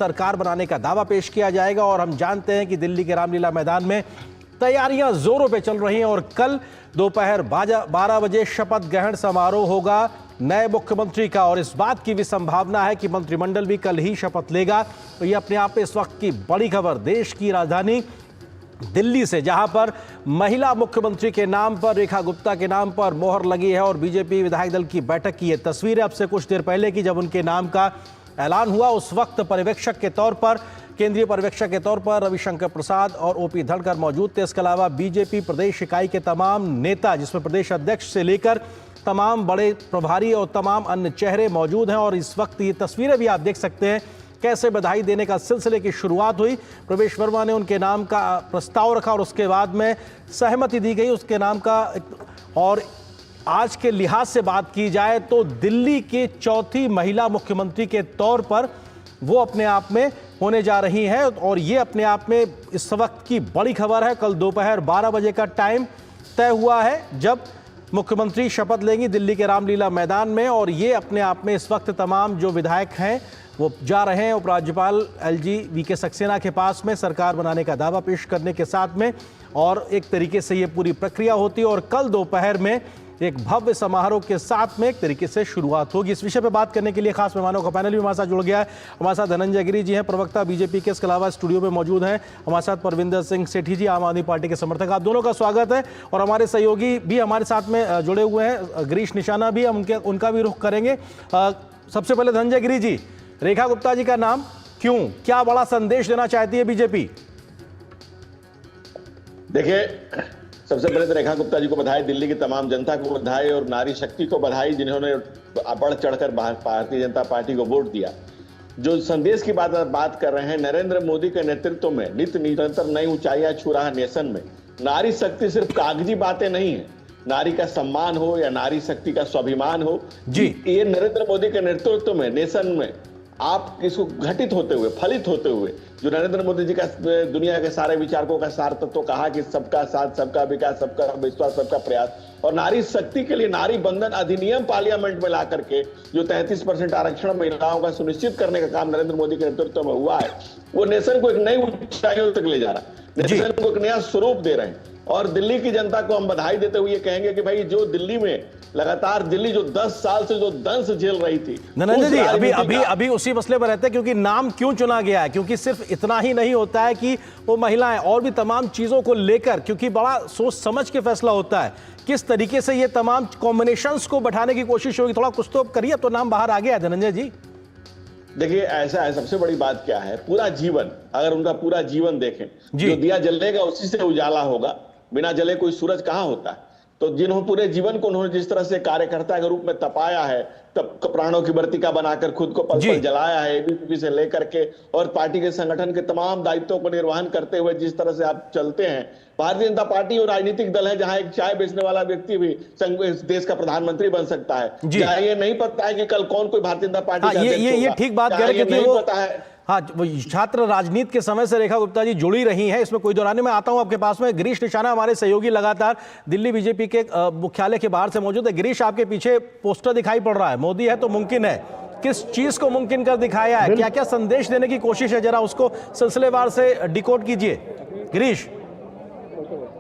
सरकार बनाने का दावा पेश किया जाएगा। और हम जानते हैं कि दिल्ली के रामलीला मैदान में तैयारियां जोरों पे चल रही हैं और कल दोपहर 12 बजे शपथ ग्रहण समारोह होगा नए मुख्यमंत्री का। और इस बात की भी संभावना है कि मंत्रिमंडल भी कल ही शपथ लेगा। तो ये अपने आप में इस वक्त की बड़ी खबर देश की राजधानी दिल्ली से, जहां पर महिला मुख्यमंत्री के नाम पर, रेखा गुप्ता के नाम पर मोहर लगी है। और बीजेपी विधायक दल की बैठक की ये तस्वीर है अब से कुछ देर पहले की, जब उनके नाम का ऐलान हुआ। उस वक्त पर्यवेक्षक के तौर पर, केंद्रीय पर्यवेक्षक के तौर पर रविशंकर प्रसाद और ओपी धनखड़ मौजूद थे। इसके अलावा बीजेपी प्रदेश इकाई के तमाम नेता, जिसमें प्रदेश अध्यक्ष से लेकर तमाम बड़े प्रभारी और तमाम अन्य चेहरे मौजूद हैं। और इस वक्त ये तस्वीरें भी आप देख सकते हैं कैसे बधाई देने का सिलसिले की शुरुआत हुई। प्रवेश वर्मा ने उनके नाम का प्रस्ताव रखा और उसके बाद में सहमति दी गई उसके नाम का। और आज के लिहाज से बात की जाए तो दिल्ली के चौथी महिला मुख्यमंत्री के तौर पर वो अपने आप में होने जा रही हैं। और ये अपने आप में इस वक्त की बड़ी खबर है। कल दोपहर 12 बजे का टाइम तय हुआ है जब मुख्यमंत्री शपथ लेंगी दिल्ली के रामलीला मैदान में। और ये अपने आप में इस वक्त तमाम जो विधायक हैं वो जा रहे हैं उपराज्यपाल एलजी वीके सक्सेना के पास में सरकार बनाने का दावा पेश करने के साथ में। और एक तरीके से ये पूरी प्रक्रिया होती है और कल दोपहर में एक भव्य समारोह के साथ में एक तरीके से शुरुआत होगी। इस विषय पे बात करने के लिए खास मेहमानों का पैनल भी हमारे साथ जुड़ गया है। हमारे साथ धनंजय गिरी जी हैं, प्रवक्ता बीजेपी के। इसके अलावा स्टूडियो में मौजूद हैं हमारे साथ परविंदर सिंह सेठी जी, आम आदमी पार्टी के समर्थक। आप दोनों का स्वागत है। और हमारे सहयोगी भी हमारे साथ में जुड़े हुए हैं, गिरीश निशाना भी, हम उनका भी रुख करेंगे। सबसे पहले धनंजय गिरी जी, रेखा गुप्ता जी का नाम क्यों, क्या बड़ा संदेश देना चाहती है बीजेपी? देखिए, सबसे पहले तो रेखा गुप्ता जी को बधाई, दिल्ली की तमाम जनता को बधाई और नारी शक्ति को बधाई जिन्होंने बढ़ चढ़कर भारतीय जनता पार्टी को वोट दिया। जो संदेश की बात कर रहे हैं, नरेंद्र मोदी के नेतृत्व में निरंतर नई ऊंचाइयां छू रहा नेशन में। नारी शक्ति सिर्फ कागजी बातें नहीं है, नारी का सम्मान हो या नारी शक्ति का स्वाभिमान हो जी, ये नरेंद्र मोदी के नेतृत्व में नेशन में आप इसको घटित होते हुए, फलित होते हुए, जो नरेंद्र मोदी जी का दुनिया के सारे विचारकों का सार तत्व कहा कि सबका साथ, सबका विकास, सबका विश्वास, सबका प्रयास, और नारी शक्ति के लिए नारी बंधन अधिनियम पार्लियामेंट में ला करके जो 33% आरक्षण महिलाओं का सुनिश्चित करने का काम नरेंद्र मोदी के नेतृत्व में हुआ है, वो नेशन को एक नई ऊंचाइयों तक ले जा रहा है, नेशन को एक नया स्वरूप दे रहे हैं। और दिल्ली की जनता को हम बधाई देते हुए कहेंगे कि भाई, जो दिल्ली में लगातार दिल्ली जो 10 साल से जो दंश झेल रही थी, धनंजय जी अभी उसी मसले पर रहते हैं, क्योंकि नाम क्यों चुना गया है, क्योंकि सिर्फ इतना ही नहीं होता है कि वो महिलाएं, और भी तमाम चीजों को लेकर, क्योंकि बड़ा सोच समझ के फैसला होता है। किस तरीके से ये तमाम कॉम्बिनेशंस को बैठाने की कोशिश होगी, थोड़ा कुछ तो करिए, तो नाम बाहर आ गया है धनंजय जी। देखिए, ऐसा है, सबसे बड़ी बात क्या है, पूरा जीवन, अगर उनका पूरा जीवन देखें, जो दिया जलेगा उसी से उजाला होगा, बिना जले कोई सूरज कहां होता है। तो जिन्होंने पूरे जीवन को उन्होंने जिस तरह से कार्यकर्ता के रूप में तपाया है, तब प्राणों की वर्तिका बनाकर खुद को पल पल जलाया है, एबीवीपी से लेकर के और पार्टी के संगठन के तमाम दायित्वों को निर्वहन करते हुए जिस तरह से आप चलते हैं। भारतीय जनता पार्टी और राजनीतिक दल है जहां एक चाय बेचने वाला व्यक्ति भी देश का प्रधानमंत्री बन सकता है, जहां ये नहीं पता है कि कल कौन कोई भारतीय जनता पार्टी का ये ठीक बात कह रहे हैं, पता है। हाँ, छात्र राजनीति के समय से रेखा गुप्ता जी जुड़ी रही हैं, इसमें कोई दौरान। मैं आता हूं आपके पास में, गिरीश निशाना हमारे सहयोगी लगातार दिल्ली बीजेपी के मुख्यालय के बाहर से मौजूद है। गिरीश, आपके पीछे पोस्टर दिखाई पड़ रहा है, मोदी है तो मुमकिन है। किस चीज को मुमकिन कर दिखाया है, क्या क्या संदेश देने की कोशिश है, जरा उसको सिलसिलेवार से डिकोड कीजिए गिरीश।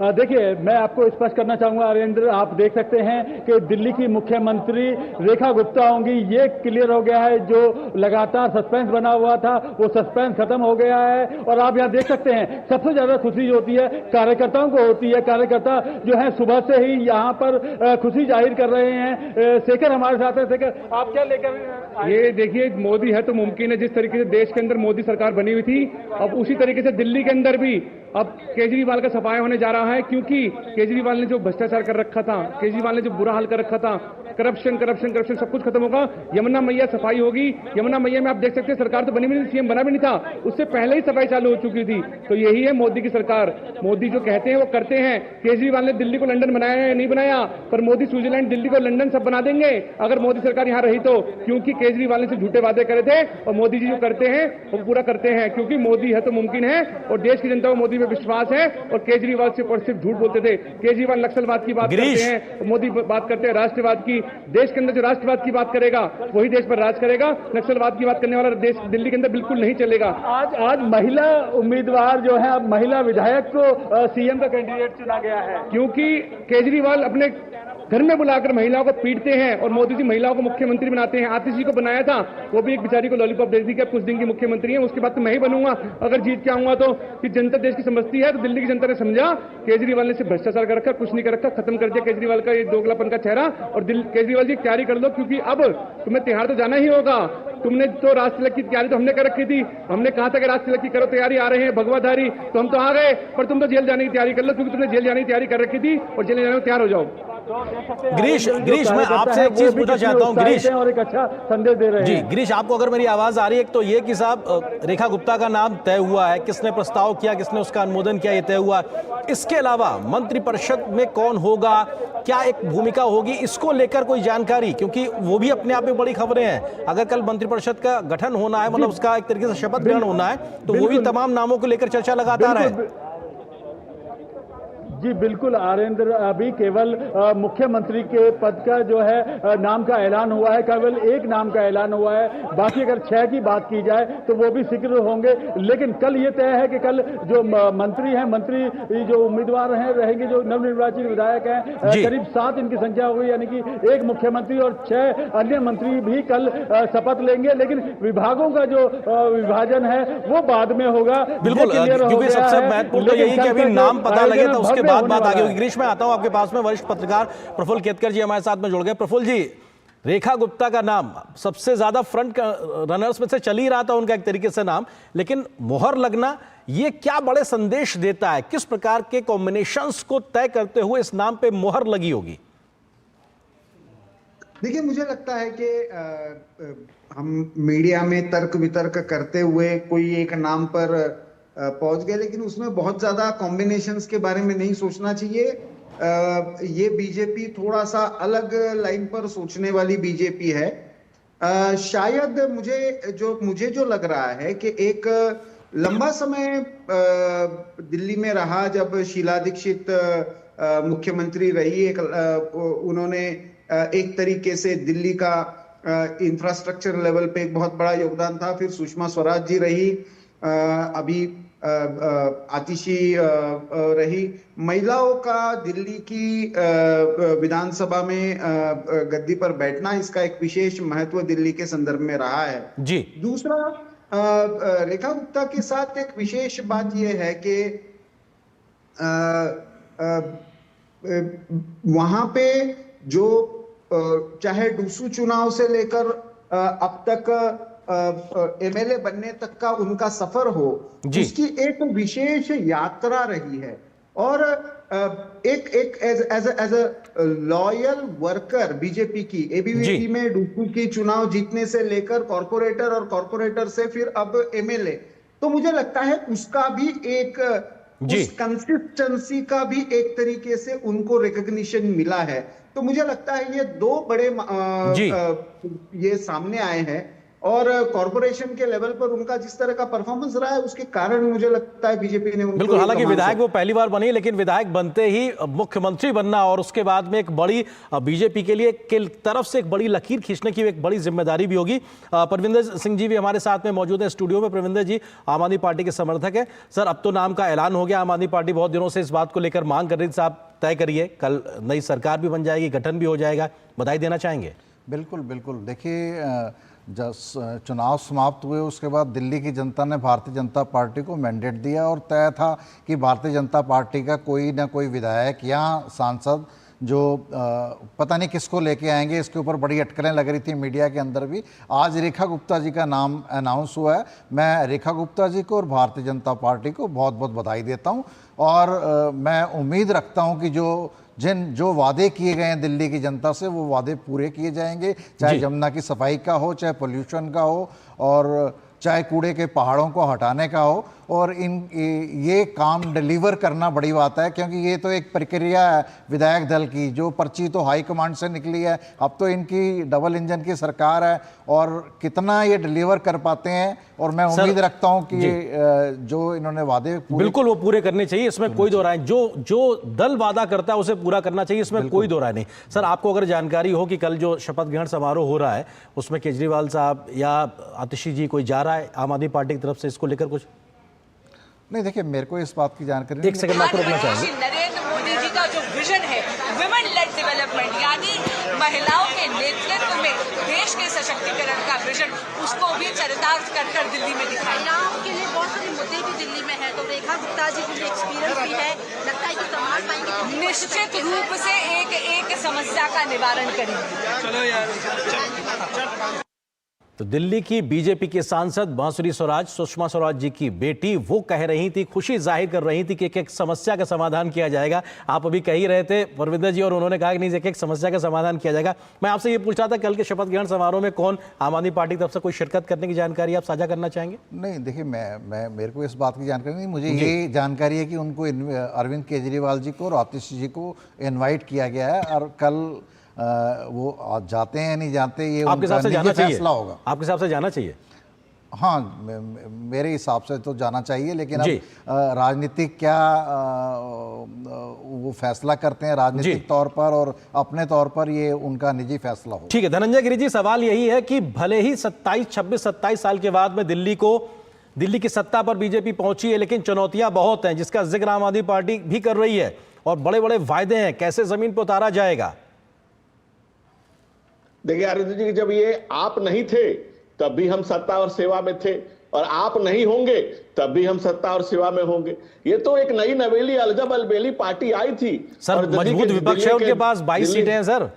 देखिए, मैं आपको स्पष्ट करना चाहूंगा अरेंद्र, आप देख सकते हैं कि दिल्ली की मुख्यमंत्री रेखा गुप्ता होंगी, ये क्लियर हो गया है। जो लगातार सस्पेंस बना हुआ था वो सस्पेंस खत्म हो गया है। और आप यहाँ देख सकते हैं, सबसे ज्यादा खुशी होती है कार्यकर्ताओं को होती है। कार्यकर्ता जो है सुबह से ही यहाँ पर खुशी जाहिर कर रहे हैं। शेखर हमारे साथ है। शेखर, आप क्या लेकर? ये देखिए, मोदी है तो मुमकिन है। जिस तरीके से देश के अंदर मोदी सरकार बनी हुई थी, अब उसी तरीके से दिल्ली के अंदर भी अब केजरीवाल का सफाया होने जा रहा है, क्योंकि केजरीवाल ने जो भ्रष्टाचार कर रखा था, केजरीवाल ने जो बुरा हाल कर रखा था, करप्शन करप्शन करप्शन सब कुछ खत्म होगा। यमुना मैया सफाई होगी। यमुना मैया में आप देख सकते हैं, सरकार तो बनी भी नहीं, सीएम बना भी नहीं था, उससे पहले ही सफाई चालू हो चुकी थी। तो यही है मोदी की सरकार। मोदी जो कहते हैं वो करते हैं। केजरीवाल ने दिल्ली को लंदन बनाया है, नहीं बनाया, पर मोदी स्विट्जरलैंड, दिल्ली को लंदन सब बना देंगे अगर मोदी सरकार यहाँ रही तो, क्योंकि केजरीवाल ने से झूठे वादे करे थे और मोदी जी जो करते हैं वो पूरा करते हैं, क्योंकि मोदी है तो मुमकिन है और देश की जनता को मोदी में विश्वास है और केजरीवाल सिर्फ और सिर्फ झूठ बोलते थे। केजरीवाल नक्सलवाद की बात करते हैं, मोदी बात करते हैं राष्ट्रवाद की। देश के अंदर जो राष्ट्रवाद की बात करेगा वही देश पर राज करेगा। नक्सलवाद की बात करने वाला देश दिल्ली के अंदर बिल्कुल नहीं चलेगा। आज महिला उम्मीदवार जो है, अब महिला विधायक को सीएम का कैंडिडेट चुना गया है, क्योंकि केजरीवाल अपने घर में बुलाकर महिलाओं को पीटते हैं और मोदी जी महिलाओं को मुख्यमंत्री बनाते हैं। आतिश जी को बनाया था, वो भी एक बेचारी को लॉलीपॉप दे दी कि कुछ दिन की मुख्यमंत्री है, उसके बाद तो मैं ही बनूंगा अगर जीत के आऊंगा तो। कि जनता देश की समझती है, तो दिल्ली की जनता ने समझा केजरीवाल ने सिर्फ भ्रष्टाचार कर रखा, कुछ नहीं कर रखा, खत्म कर दिया केजरीवाल का ये दोगलापन का चेहरा। और केजरीवाल जी तैयारी कर लो, क्योंकि अब तुम्हें तिहाड़ तो जाना ही होगा। तुमने तो राष्ट्र तिलक की तैयारी तो हमने कर रखी थी, हमने कहा था कि राष्ट्र तिलक की करो तैयारी, आ रहे हैं भगवाधारी, तो हम तो आ गए, पर तुम तो जेल जाने की तैयारी कर लो, क्योंकि तुमने जेल जाने की तैयारी कर रखी थी और जेल जाने में तैयार हो जाओ। गिरीश, मैं आपसे एक चीज पूछना चाहता हूं गिरीश, और एक अच्छा संदेश दे रहे हैं जी गिरीश, आपको अगर मेरी आवाज आ रही है तो ये कि साहब रेखा गुप्ता का नाम तय हुआ है, किसने प्रस्ताव किया, किसने उसका अनुमोदन किया, ये तय हुआ। इसके अलावा मंत्रिपरिषद में कौन होगा, क्या एक भूमिका होगी, इसको लेकर कोई जानकारी, क्योंकि वो भी अपने आप में बड़ी खबरें हैं। अगर कल मंत्रिपरिषद का गठन होना है, मतलब उसका एक तरीके से शपथ ग्रहण होना है, तो वो भी तमाम नामों को लेकर चर्चा लगातार है। जी बिल्कुल आरेंद्र, अभी केवल मुख्यमंत्री के पद का जो है नाम का ऐलान हुआ है, केवल एक नाम का ऐलान हुआ है। बाकी अगर 6 की बात की जाए तो वो भी शीघ्र होंगे, लेकिन कल ये तय है कि कल जो मंत्री हैं, मंत्री जो उम्मीदवार हैं रहेंगे, जो नवनिर्वाचित विधायक हैं, करीब 7 इनकी संख्या हुई, यानी कि एक मुख्यमंत्री और 6 अन्य मंत्री भी कल शपथ लेंगे। लेकिन विभागों का जो विभाजन है वो बाद में होगा। बिल्कुल, क्योंकि सबसे महत्वपूर्ण तो यही कि अभी नाम पता लगे तो उसके बात आगे होगी। गिरीश, मैं आता हूं आपके पास में, वरिष्ठ पत्रकार प्रफुल्ल केतकर जी हमारे साथ में जुड़ गए। प्रफुल्ल जी, रेखा गुप्ता का नाम सबसे ज्यादा फ्रंट रनर्स में से चल ही रहा था उनका एक तरीके से नाम, लेकिन मोहर लगना ये क्या बड़े संदेश देता है, किस प्रकार के कॉम्बिनेशंस को तय करते हुए इस नाम पे मोहर लगी होगी? देखिए, मुझे लगता है कि हम मीडिया में तर्क वितर्क करते हुए कोई एक नाम पर पहुंच गए, लेकिन उसमें बहुत ज्यादा कॉम्बिनेशंस के बारे में नहीं सोचना चाहिए। ये बीजेपी थोड़ा सा अलग लाइन पर सोचने वाली बीजेपी है। शायद मुझे जो लग रहा है कि एक लंबा समय दिल्ली में रहा, जब शीला दीक्षित मुख्यमंत्री रही, उन्होंने एक तरीके से दिल्ली का इंफ्रास्ट्रक्चर लेवल पे एक बहुत बड़ा योगदान था। फिर सुषमा स्वराज जी रही, अभी आतिशी रही। महिलाओं का दिल्ली की विधानसभा में गद्दी पर बैठना, इसका एक विशेष महत्व दिल्ली के संदर्भ में रहा है जी। दूसरा, रेखा गुप्ता के साथ एक विशेष बात यह है कि वहां पे जो चाहे डूसू चुनाव से लेकर अब तक एमएलए बनने तक का उनका सफर हो, उसकी एक विशेष यात्रा रही है। और एक as a loyal worker BJP की, एबीवीपी में डूसू की चुनाव जीतने से लेकर कॉर्पोरेटर, और कॉर्पोरेटर से फिर अब एमएलए, तो मुझे लगता है उसका भी एक उस कंसिस्टेंसी का भी एक तरीके से उनको रिकॉग्निशन मिला है। तो मुझे लगता है ये 2 बड़े ये सामने आए हैं, और कॉर्पोरेशन के लेवल पर उनका जिस तरह का परफॉर्मेंस रहा है, उसके कारण मुझे लगता है बीजेपी ने बिल्कुल, हालांकि विधायक वो पहली बार बनी, लेकिन विधायक बनते ही मुख्यमंत्री बनना और उसके बाद में एक बड़ी बीजेपी के लिए के तरफ से एक बड़ी लकीर खींचने की एक बड़ी जिम्मेदारी भी होगी। परविंदर सिंह जी भी हमारे साथ में मौजूद है स्टूडियो में। परविंदर जी आम आदमी पार्टी के समर्थक है। सर, अब तो नाम का ऐलान हो गया, आम आदमी पार्टी बहुत दिनों से इस बात को लेकर मांग कर रही थी, साहब तय करिए, कल नई सरकार भी बन जाएगी, गठन भी हो जाएगा, बधाई देना चाहेंगे? बिल्कुल बिल्कुल, देखिए जब चुनाव समाप्त हुए उसके बाद दिल्ली की जनता ने भारतीय जनता पार्टी को मैंडेट दिया, और तय था कि भारतीय जनता पार्टी का कोई ना कोई विधायक या सांसद जो पता नहीं किसको लेके आएंगे, इसके ऊपर बड़ी अटकलें लग रही थी मीडिया के अंदर भी। आज रेखा गुप्ता जी का नाम अनाउंस हुआ है। मैं रेखा गुप्ता जी को और भारतीय जनता पार्टी को बहुत बहुत बधाई देता हूं, और मैं उम्मीद रखता हूं कि जो वादे किए गए हैं दिल्ली की जनता से, वो वादे पूरे किए जाएंगे, चाहे जमुना की सफाई का हो, चाहे पोल्यूशन का हो, और चाहे कूड़े के पहाड़ों को हटाने का हो। और ये काम डिलीवर करना बड़ी बात है, क्योंकि ये तो एक प्रक्रिया है विधायक दल की, जो पर्ची तो हाईकमांड से निकली है। अब तो इनकी डबल इंजन की सरकार है, और कितना ये डिलीवर कर पाते हैं, और मैं उम्मीद रखता हूं कि जो इन्होंने वादे बिल्कुल वो पूरे करने चाहिए, इसमें कोई दो राय। जो दल वादा करता है उसे पूरा करना चाहिए, इसमें कोई दो राय नहीं। सर, आपको अगर जानकारी हो कि कल जो शपथ ग्रहण समारोह हो रहा है उसमें केजरीवाल साहब या आतिशी जी कोई जा रहा है आम आदमी पार्टी की तरफ से, इसको लेकर कुछ? नहीं, देखिए मेरे को इस बात की जानकारी एक सेकंड आपको रोकना चाहेंगे। नरेंद्र मोदी जी का जो विजन है वुमेन लेड डेवलपमेंट, यानी महिलाओं के नेतृत्व में देश के सशक्तिकरण का विजन, उसको भी चरितार्थ कर दिल्ली में दिखाया। महिलाओं के लिए बहुत सारे मुद्दे भी दिल्ली में है, तो रेखा गुप्ता जी के लिए एक्सपीरियंस भी है, लगता है कि संभाल पाएंगे। निश्चित रूप से एक समस्या का निवारण करेंगे। चलो यार। तो दिल्ली की बीजेपी के सांसद बांसुरी स्वराज, सुषमा स्वराज जी की बेटी, वो कह रही थी, खुशी जाहिर कर रही थी कि एक समस्या का समाधान किया जाएगा। आप अभी कह ही रहे थे परविंदर जी, और उन्होंने कहा कि नहीं, एक समस्या का समाधान किया जाएगा। मैं आपसे ये पूछ रहा था, कल के शपथ ग्रहण समारोह में कौन आम आदमी पार्टी की तरफ से कोई शिरकत करने की जानकारी आप साझा करना चाहेंगे? नहीं, देखिए मैं मेरे को इस बात की जानकारी नहीं, मुझे ये जानकारी है कि उनको अरविंद केजरीवाल जी को और आतिशी जी को इनवाइट किया गया है, और कल वो जाते हैं नहीं जाते ये आपके हिसाब से जाना चाहिए, फैसला होगा। आपके हिसाब से जाना चाहिए? हाँ, मेरे हिसाब से तो जाना चाहिए, लेकिन अब राजनीतिक क्या वो फैसला करते हैं राजनीतिक तौर पर, और अपने तौर पर ये उनका निजी फैसला हो। ठीक है धनंजय गिरि जी, सवाल यही है कि भले ही 26-27 साल के बाद में दिल्ली की सत्ता पर बीजेपी पहुंची है, लेकिन चुनौतियां बहुत हैं, जिसका जिक्र आम आदमी पार्टी भी कर रही है, और बड़े बड़े वायदे हैं, कैसे जमीन पर उतारा जाएगा? देखिए अरविंद जी, जब ये आप नहीं थे तब भी हम सत्ता और सेवा में थे, और आप नहीं होंगे तब भी हम सत्ता और सेवा में होंगे। ये तो एक नई नवेली अलजब अलबेली पार्टी आई थी सर, मजबूत विपक्ष है उनके पास, 22 सीटें हैं सर।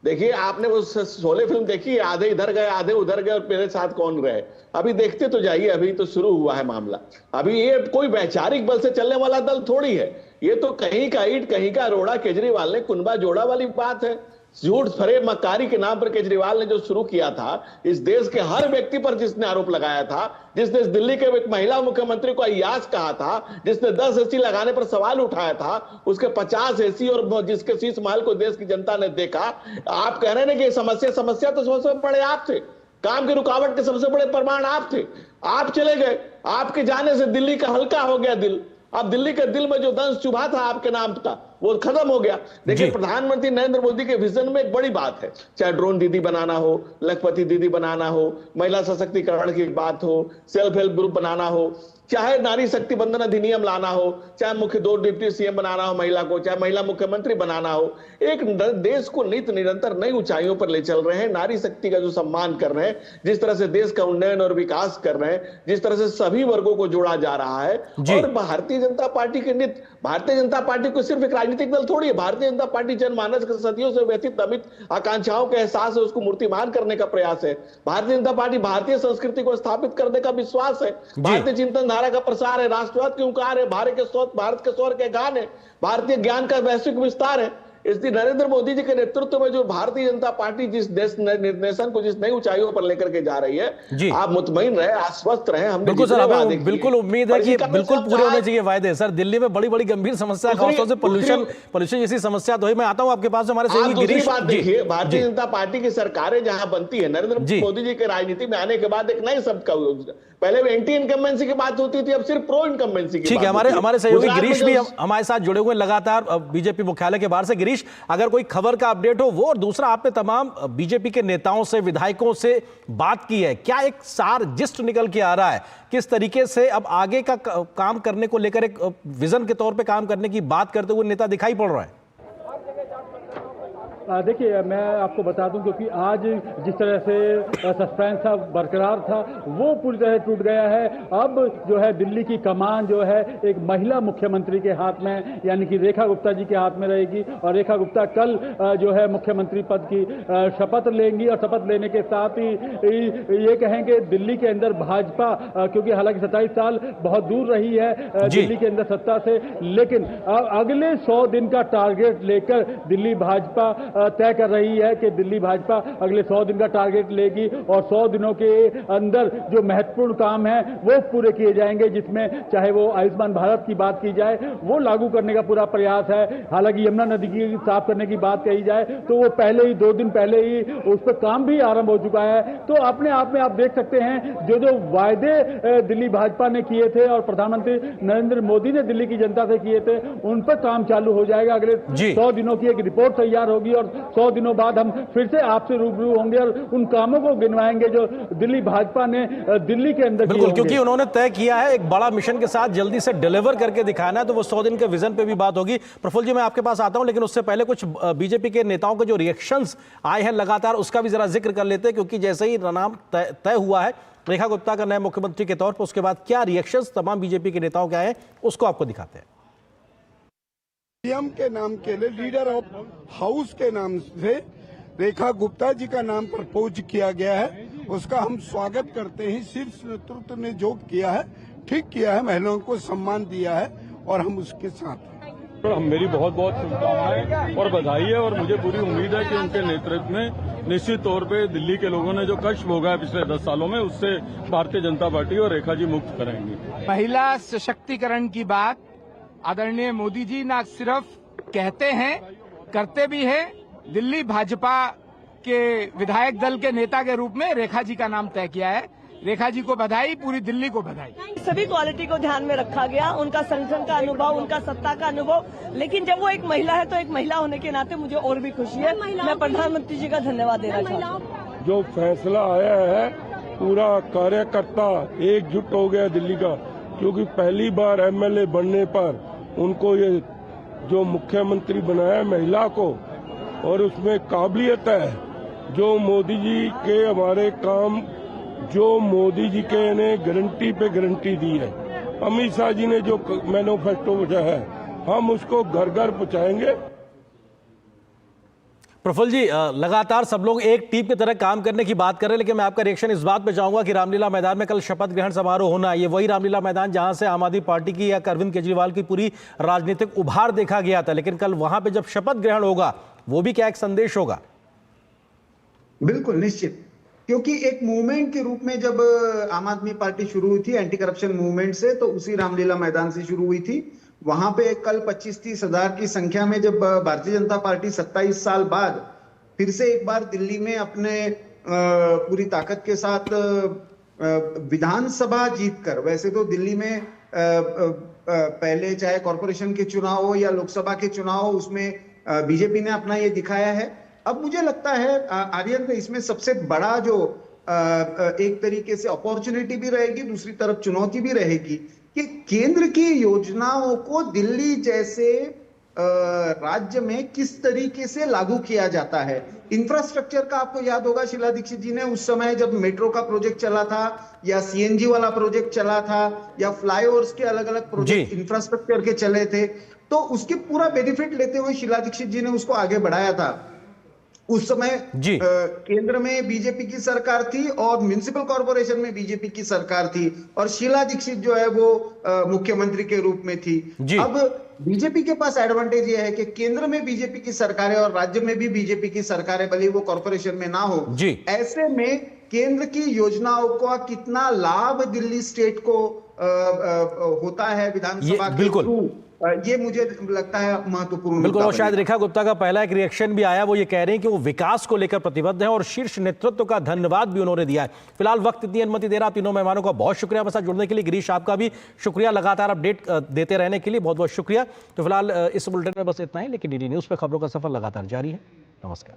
देखिए आपने वो शोले फिल्म देखी, आधे इधर गए आधे उधर गए और मेरे साथ कौन रहे। अभी देखते तो जाइए, अभी तो शुरू हुआ है मामला। अभी ये कोई वैचारिक बल से चलने वाला दल थोड़ी है, ये तो कहीं का ईंट कहीं का रोड़ा केजरीवाल ने कुनबा जोड़ा वाली बात है। झूठ फरेब मक्कारी के नाम पर केजरीवाल ने जो शुरू किया था, इस देश के हर व्यक्ति पर जिसने आरोप लगाया था, जिसने इस दिल्ली के एक महिला मुख्यमंत्री को अय्याश कहा था, जिसने 10 एसी लगाने पर सवाल उठाया था, उसके 50 एसी, और जिसके शीश महल को देश की जनता ने देखा। आप कह रहे हैं कि समस्या तो सबसे बड़े आप थे, काम की रुकावट के सबसे बड़े प्रमाण आप थे। आप चले गए, आपके जाने से दिल्ली का हल्का हो गया दिल। अब दिल्ली के दिल में जो दंश चुभा था आपके नाम का, वो खत्म हो गया। देखिए प्रधानमंत्री नरेंद्र मोदी के विजन में एक बड़ी बात है, चाहे ड्रोन दीदी बनाना हो, लखपति दीदी बनाना हो, महिला सशक्तिकरण की बात हो, सेल्फ हेल्प ग्रुप बनाना हो, चाहे नारी शक्ति बंधन अधिनियम लाना हो, चाहे मुख्य 2 डिप्टी सीएम बनाना हो महिला को, चाहे महिला मुख्यमंत्री बनाना हो, एक देश को निरंतर नई ऊंचाइयों पर ले चल रहे हैं। नारी शक्ति का जो सम्मान कर रहे हैं, जिस तरह से देश का उन्नयन और विकास कर रहे हैं, जिस तरह से सभी वर्गों को जोड़ा जा रहा है। और भारतीय जनता पार्टी के नित, भारतीय जनता पार्टी को सिर्फ एक राजनीतिक दल थोड़ी है, भारतीय जनता पार्टी जनमानस के सदियों से व्यतीत अमित आकांक्षाओं के एहसास है, उसको मूर्तिमान करने का प्रयास है। भारतीय जनता पार्टी भारतीय संस्कृति को स्थापित करने का विश्वास है, भारतीय चिंतन धारा का प्रसार है, राष्ट्रवाद की हुंकार है, भारत के स्वर के गान है, भारतीय ज्ञान का वैश्विक विस्तार है। इसलिए नरेंद्र मोदी जी के नेतृत्व में जो भारतीय जनता पार्टी जिस देश नेशन को जिस नई ऊंचाइयों पर लेकर के जा रही है, आप मुतमईन रहे, आश्वस्त रहे। हम बिल्कुल सर, हमें बिल्कुल उम्मीद है कि बिल्कुल पूरे होने चाहिए वायदे। सर, दिल्ली में बड़ी बड़ी गंभीर समस्या है, खासतौर से पोल्यूशन जैसी समस्या तो है। मैं आता हूं आपके पास, हमारे सहयोगी गिरीश। बात देखिए, भारतीय जनता पार्टी की सरकारें जहां बनती है, नरेंद्र मोदी जी के राजनीति में आने के बाद एक नए शब्द का, पहले एंटी इनकम्बेंसी की बात होती थी, अब सिर्फ प्रो इनकम्बेंसी की। ठीक है, हमारे सहयोगी गिरीश भी हमारे साथ जुड़े हुए लगातार बीजेपी मुख्यालय के बाहर से। गिरीश, अगर कोई खबर का अपडेट हो वो, और दूसरा आपने तमाम बीजेपी के नेताओं से, विधायकों से बात की है, क्या एक सार जिस्ट निकल के आ रहा है, किस तरीके से अब आगे का काम करने को लेकर एक विजन के तौर पे काम करने की बात करते हुए नेता दिखाई पड़ रहा है? देखिए मैं आपको बता दूं, क्योंकि आज जिस तरह से सस्पेंस था बरकरार था, वो पूरी तरह टूट गया है। अब जो है दिल्ली की कमान जो है एक महिला मुख्यमंत्री के हाथ में, यानी कि रेखा गुप्ता जी के हाथ में रहेगी, और रेखा गुप्ता कल जो है मुख्यमंत्री पद की शपथ लेंगी, और शपथ लेने के साथ ही ये कहेंगे दिल्ली के अंदर भाजपा, क्योंकि हालांकि 27 साल बहुत दूर रही है दिल्ली के अंदर सत्ता से, लेकिन अगले 100 दिन का टारगेट लेकर दिल्ली भाजपा तय कर रही है कि दिल्ली भाजपा अगले 100 दिन का टारगेट लेगी और 100 दिनों के अंदर जो महत्वपूर्ण काम है वो पूरे किए जाएंगे, जिसमें चाहे वो आयुष्मान भारत की बात की जाए वो लागू करने का पूरा प्रयास है। हालांकि यमुना नदी की साफ करने की बात कही जाए तो वो पहले ही 2 दिन पहले ही उस पर काम भी आरंभ हो चुका है। तो अपने आप में आप देख सकते हैं जो वायदे दिल्ली भाजपा ने किए थे और प्रधानमंत्री नरेंद्र मोदी ने दिल्ली की जनता से किए थे उन पर काम चालू हो जाएगा। अगले 100 दिनों की एक रिपोर्ट तैयार होगी और 100 दिनों बाद हम फिर से आपसे रूबरू होंगे और उन कामों को गिनवाएंगे जो दिल्ली भाजपा ने दिल्ली के अंदर बिल्कुल, क्योंकि उन्होंने तय किया है एक बड़ा मिशन के साथ जल्दी से डिलीवर करके दिखाना है, तो वो 100 दिन के विजन पे भी बात होगी। प्रफुल्ल जी, मैं आपके पास आता हूं, लेकिन उससे पहले कुछ बीजेपी के नेताओं के जो रिएक्शंस आए हैं लगातार उसका भी जरा जिक्र कर लेते हैं, क्योंकि जैसे ही नाम तय हुआ है रेखा गुप्ता का नए मुख्यमंत्री के तौर पर, उसके बाद क्या रिएक्शंस तमाम बीजेपी के नेताओं के आए हैं उसको आपको दिखाते हैं। सीएम के नाम के लिए लीडर ऑफ हाउस के नाम से रेखा गुप्ता जी का नाम प्रपोज किया गया है, उसका हम स्वागत करते हैं। शीर्ष नेतृत्व ने जो किया है ठीक किया है, महिलाओं को सम्मान दिया है और हम उसके साथ हैं। मेरी बहुत बहुत शुभकामनाएं और बधाई है और मुझे पूरी उम्मीद है कि उनके नेतृत्व में निश्चित तौर पे दिल्ली के लोगों ने जो कष्ट भोगा है पिछले 10 सालों में उससे भारतीय जनता पार्टी और रेखा जी मुक्त कराएंगी। महिला सशक्तिकरण की बात आदरणीय मोदी जी न सिर्फ कहते हैं करते भी हैं। दिल्ली भाजपा के विधायक दल के नेता के रूप में रेखा जी का नाम तय किया है। रेखा जी को बधाई, पूरी दिल्ली को बधाई। सभी क्वालिटी को ध्यान में रखा गया, उनका संगठन का अनुभव, उनका सत्ता का अनुभव, लेकिन जब वो एक महिला है तो एक महिला होने के नाते मुझे और भी खुशी है। मैं प्रधानमंत्री जी का धन्यवाद देना चाहती हूँ। जो फैसला आया है पूरा कार्यकर्ता एकजुट हो गया दिल्ली का, क्योंकि पहली बार एमएलए बनने पर उनको ये जो मुख्यमंत्री बनाया महिला को और उसमें काबिलियत है। जो मोदी जी के हमारे काम जो मोदी जी के ने गारंटी पे गारंटी दी है, अमित शाह जी ने जो मैनिफेस्टो भेजा है हम उसको घर घर पहुंचाएंगे। प्रफुल्ल जी, लगातार सब लोग एक टीम की तरह काम करने की बात कर रहे हैं, लेकिन मैं आपका रिएक्शन इस बात पे चाहूंगा कि रामलीला मैदान में कल शपथ ग्रहण समारोह होना, ये वही रामलीला मैदान जहां से आम आदमी पार्टी की या अरविंद केजरीवाल की पूरी राजनीतिक उभार देखा गया था, लेकिन कल वहां पे जब शपथ ग्रहण होगा वो भी क्या एक संदेश होगा? बिल्कुल निश्चित, क्योंकि एक मूवमेंट के रूप में जब आम आदमी पार्टी शुरू हुई थी एंटी करप्शन मूवमेंट से, तो उसी रामलीला मैदान से शुरू हुई थी। वहां पे कल 25-30 हजार की संख्या में जब भारतीय जनता पार्टी 27 साल बाद फिर से एक बार दिल्ली में अपने पूरी ताकत के साथ विधानसभा जीतकर, वैसे तो दिल्ली में पहले चाहे कॉरपोरेशन के चुनाव हो या लोकसभा के चुनाव हो उसमें बीजेपी ने अपना ये दिखाया है। अब मुझे लगता है आर्यन, इसमें सबसे बड़ा जो एक तरीके से अपॉर्चुनिटी भी रहेगी, दूसरी तरफ चुनौती भी रहेगी कि केंद्र की योजनाओं को दिल्ली जैसे राज्य में किस तरीके से लागू किया जाता है। इंफ्रास्ट्रक्चर का आपको याद होगा, शीला दीक्षित जी ने उस समय जब मेट्रो का प्रोजेक्ट चला था या सीएनजी वाला प्रोजेक्ट चला था या फ्लाईओवर्स के अलग अलग प्रोजेक्ट इंफ्रास्ट्रक्चर के चले थे, तो उसके पूरा बेनिफिट लेते हुए शीला दीक्षित जी ने उसको आगे बढ़ाया था। उस समय केंद्र में बीजेपी की सरकार थी और म्युनिसिपल कॉर्पोरेशन में बीजेपी की सरकार थी और शीला दीक्षित जो है वो मुख्यमंत्री के रूप में थी। अब बीजेपी के पास एडवांटेज ये है कि केंद्र में बीजेपी की सरकार है और राज्य में भी बीजेपी की सरकार है, भले वो कॉर्पोरेशन में ना हो। ऐसे में केंद्र की योजनाओं का कितना लाभ दिल्ली स्टेट को होता है विधानसभा के थ्रू, ये मुझे लगता है महत्वपूर्ण। बिल्कुल, और शायद रेखा गुप्ता का पहला एक रिएक्शन भी आया, वो ये कह रहे हैं कि वो विकास को लेकर प्रतिबद्ध है और शीर्ष नेतृत्व का धन्यवाद भी उन्होंने दिया है। फिलहाल वक्त इतनी अनुमति दे रहा, तीनों मेहमानों का बहुत शुक्रिया हमारे साथ जुड़ने के लिए। गिरीश, आपका भी शुक्रिया लगातार अपडेट देते रहने के लिए, बहुत बहुत शुक्रिया। तो फिलहाल इस बुलेटिन में बस इतना ही, लेकिन डीडी न्यूज पे खबरों का सफर लगातार जारी है। नमस्कार।